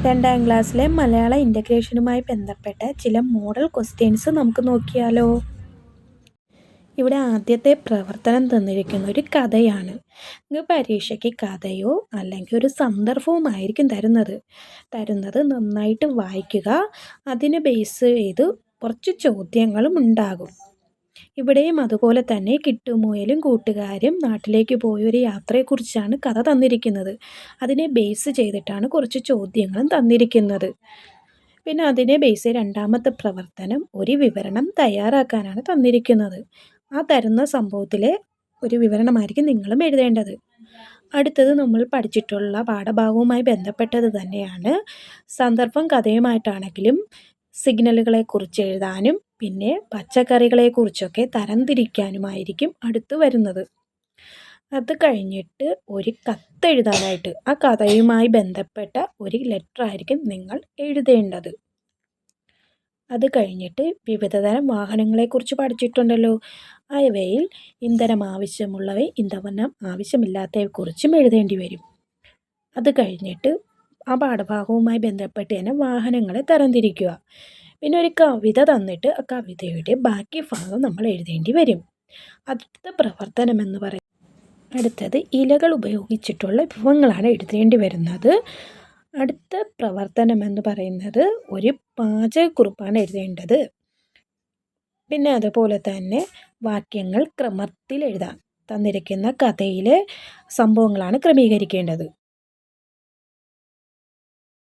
രണ്ടാം ക്ലാസ്സിലെ മലയാള ഇൻ്റഗ്രേഷനുമായി ബന്ധപ്പെട്ട ചില മോഡൽ ക്വസ്റ്റ്യൻസ് നമുക്ക് നോക്കിയാലോ. ഇവിടെ ആദ്യത്തെ പ്രവർത്തനം തന്നിരിക്കുന്ന ഒരു കഥയാണ്. പരീക്ഷയ്ക്ക് കഥയോ അല്ലെങ്കിൽ ഒരു സന്ദർഭവുമായിരിക്കും തരുന്നത് നന്നായിട്ട് വായിക്കുക. അതിനെ ബേസ് ചെയ്ത് കുറച്ച് ചോദ്യങ്ങളും ഉണ്ടാകും. ഇവിടെയും അതുപോലെ തന്നെ കിട്ടുമുയലും കൂട്ടുകാരും നാട്ടിലേക്ക് പോയൊരു യാത്രയെക്കുറിച്ചാണ് കഥ തന്നിരിക്കുന്നത്. അതിനെ ബേസ് ചെയ്തിട്ടാണ് കുറച്ച് ചോദ്യങ്ങളും തന്നിരിക്കുന്നത്. പിന്നെ അതിനെ ബേസ് ചെയ്ത് രണ്ടാമത്തെ പ്രവർത്തനം ഒരു വിവരണം തയ്യാറാക്കാനാണ് തന്നിരിക്കുന്നത്. ആ തരുന്ന സംഭവത്തിലെ ഒരു വിവരണമായിരിക്കും നിങ്ങളും എഴുതേണ്ടത്. അടുത്തത് നമ്മൾ പഠിച്ചിട്ടുള്ള പാഠഭാഗവുമായി ബന്ധപ്പെട്ടത് തന്നെയാണ്. സന്ദർഭം കഥയുമായിട്ടാണെങ്കിലും സിഗ്നലുകളെക്കുറിച്ച് എഴുതാനും പിന്നെ പച്ചക്കറികളെക്കുറിച്ചൊക്കെ തരംതിരിക്കാനുമായിരിക്കും അടുത്ത് വരുന്നത്. അത് കഴിഞ്ഞിട്ട് ഒരു കത്തെഴുതാനായിട്ട് ആ കഥയുമായി ബന്ധപ്പെട്ട ഒരു ലെറ്റർ ആയിരിക്കും നിങ്ങൾ എഴുതേണ്ടത്. അത് കഴിഞ്ഞിട്ട് വിവിധതരം വാഹനങ്ങളെക്കുറിച്ച് പഠിച്ചിട്ടുണ്ടല്ലോ. അവയിൽ ഇന്ധനം ആവശ്യമുള്ളവയും ഇന്ധനം ആവശ്യമില്ലാത്തവയെക്കുറിച്ചും എഴുതേണ്ടി വരും. അത് കഴിഞ്ഞിട്ട് ആ പാഠഭാഗവുമായി ബന്ധപ്പെട്ട് തന്നെ വാഹനങ്ങളെ തരംതിരിക്കുക. പിന്നെ ഒരു കവിത തന്നിട്ട് ആ കവിതയുടെ ബാക്കി ഭാഗം നമ്മൾ എഴുതേണ്ടി വരും. അടുത്ത പ്രവർത്തനം എന്ന് പറയുന്നത് അടുത്തത് ഇലകൾ ഉപയോഗിച്ചിട്ടുള്ള വിഭവങ്ങളാണ് എഴുതേണ്ടി വരുന്നത്. അടുത്ത പ്രവർത്തനം എന്ന് പറയുന്നത് ഒരു പാചകക്കുറിപ്പാണ് എഴുതേണ്ടത്. പിന്നെ അതുപോലെ തന്നെ വാക്യങ്ങൾ ക്രമത്തിൽ എഴുതാം. തന്നിരിക്കുന്ന കഥയിലെ സംഭവങ്ങളാണ് ക്രമീകരിക്കേണ്ടത്.